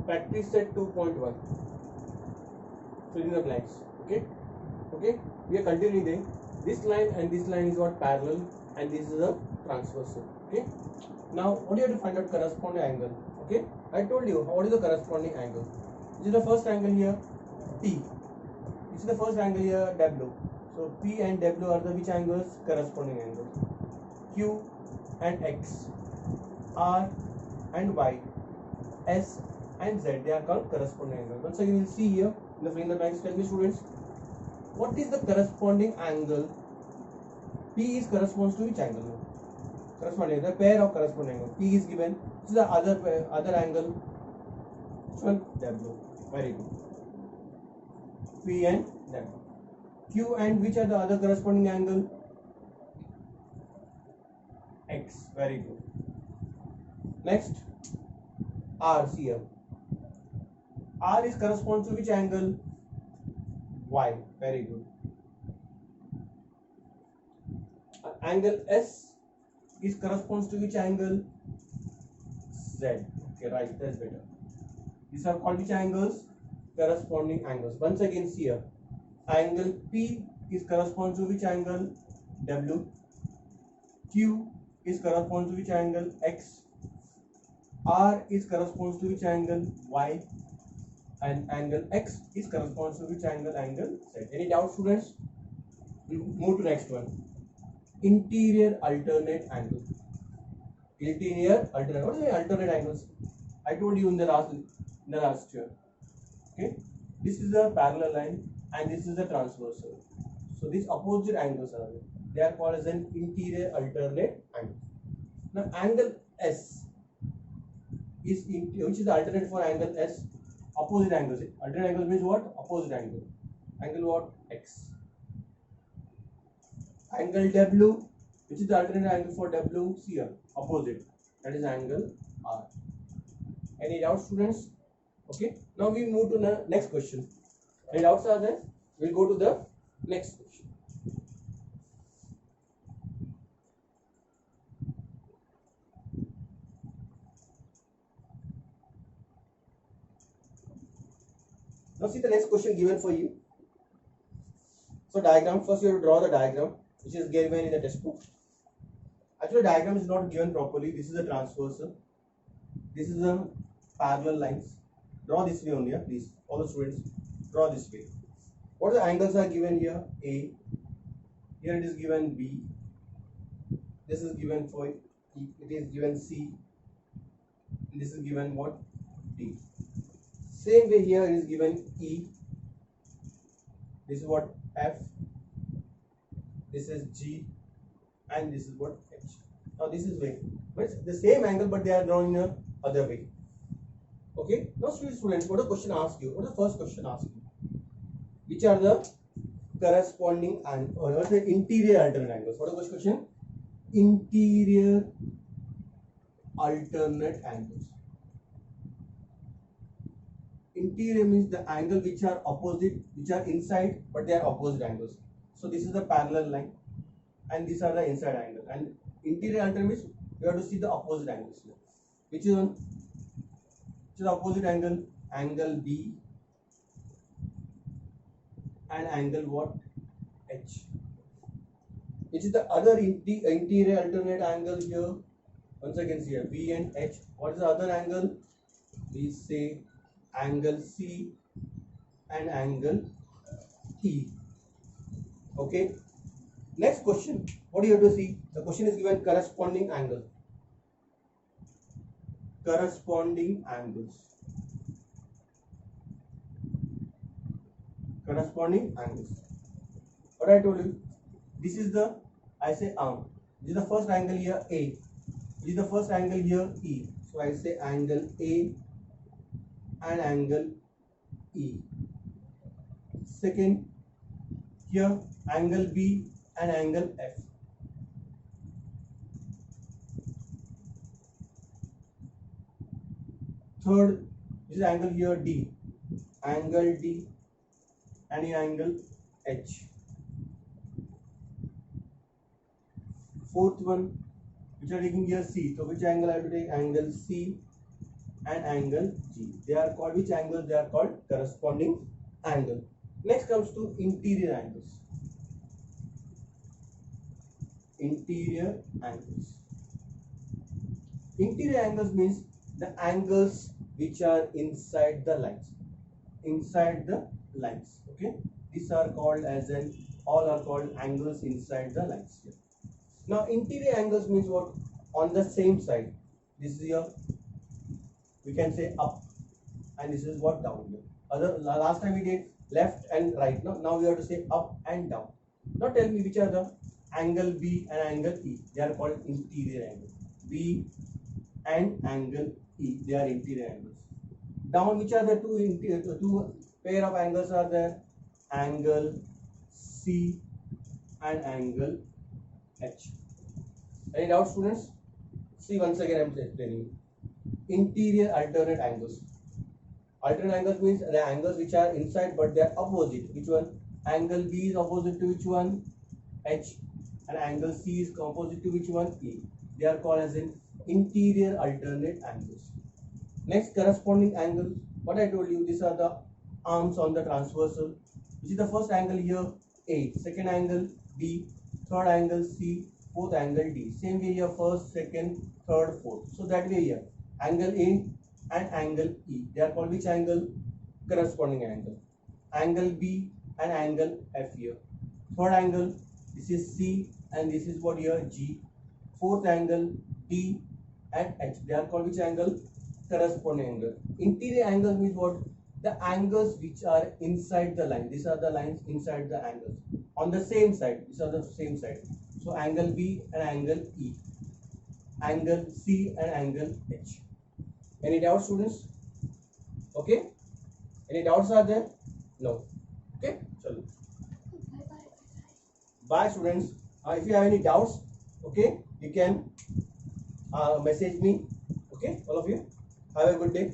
practice set 2.1. Fill in the blanks. Okay. We are continuing. This line and this line is what parallel, and this is a transversal. Okay. Now what do you have to find out corresponding angle? Okay. I told you what is the corresponding angle. This is the first angle here, T. This is the first angle here, W. So P and W are the which angles? Corresponding angles. Q and X, R and Y, S and Z, they are called corresponding angles. Once again, you will see here in the fill in the blanks. Tell me, students, what is the corresponding angle? P is corresponds to which angle? Corresponding, the pair of corresponding angle. P is given. This is the other angle. Which one? W. Very good. P and W. Q and which are the other corresponding angle? X. Very good. Next, R. See here. R is corresponds to which angle? Y. Very good. Angle S is corresponds to which angle? Z. Okay, right. That's better. These are called which angles? Corresponding angles. Once again, see here. Angle P is corresponds to which angle? W. Q is corresponds to which angle? X. R is corresponds to which angle? Y. And angle X is corresponds to which angle? Angle Z. Any doubt, students? We'll move to next one. Interior alternate angle. Interior alternate. What are the alternate angles? I told you in the last year. Okay. This is a parallel line and this is a transversal. So these opposite angles are there. They are called as an interior alternate angle. Now angle S is which is the alternate for angle S? Opposite angles. Alternate angle means what? Opposite angle. Angle what? X. Angle W, which is the alternate angle for W? See here, opposite. That is angle R. Any doubts, students? Okay. Now we move to the next question. Any doubts are there? We'll go to the next question. Now see the next question given for you. So diagram, first you have to draw the diagram which is given in the textbook. Actually diagram is not given properly. This is a transversal. This is a parallel lines. Draw this way only, please. All the students draw this way. What the angles are given here? A. Here it is given B. This is given for it is given C. This is given what? D. Same way here it is given E. This is what? F. This is G. And this is what? H. Now this is way. But it's the same angle, but they are drawn in a other way. Okay. Now students, what the question asks you? What the first question asks you? Which are the corresponding and or the interior alternate angles? What is the first question? Interior alternate angles. Interior means the angle which are opposite, which are inside, but they are opposite angles. So this is the parallel line, and these are the inside angle. And interior alternate means you have to see the opposite angles here. Which is one? Which is the opposite angle? Angle B and angle what? H. Which is the other interior alternate angle here? Once again here, B and H. What is the other angle? We say angle C and angle E. Okay. Next question. What do you have to see? The question is given corresponding angle. Corresponding angles. Corresponding angles. What I told you? This is the, I say arm. This is the first angle here A. This is the first angle here E. So I say angle A and angle E. Second, here angle B and angle F. Third, this is angle here D. Angle D and here angle H. Fourth one, which are taking here C. So which angle I have to take? Angle C and angle G. They are called which angles? They are called corresponding angle. Next comes to interior angles. Interior angles. Interior angles means the angles which are inside the lines. Inside the lines. Okay. These are called as an all are called angles inside the lines. Now interior angles means what? On the same side. This is your, we can say up, and this is what down here. Last time we did left and right. Now we have to say up and down. Now tell me which are the angle B and angle E. They are called interior angles. B and angle E. They are interior angles. Down, which are the two pair of angles are there? Angle C and angle H. Any doubt, students? See, once again I am explaining. Interior alternate angles. Alternate angles means the angles which are inside but they are opposite. Which one? Angle B is opposite to which one? H. And angle C is opposite to which one? E. They are called as in interior alternate angles. Next, corresponding angles. What I told you, these are the arms on the transversal. Which is the first angle here? A. Second angle B. Third angle C. Fourth angle D. Same way here, first, second, third, fourth. So that way here, angle A and angle E. They are called which angle? Corresponding angle. Angle B and angle F here. Third angle, this is C and this is what here? G. Fourth angle D and H. They are called which angle? Corresponding angle. Interior angle means what? The angles which are inside the line. These are the lines inside the angles. On the same side. These are the same side. So angle B and angle E. Angle C and angle H. Any doubts, students? Okay. Any doubts are there? No. Okay. Chalo. Bye, students. If you have any doubts, okay, you can message me. Okay, all of you. Have a good day.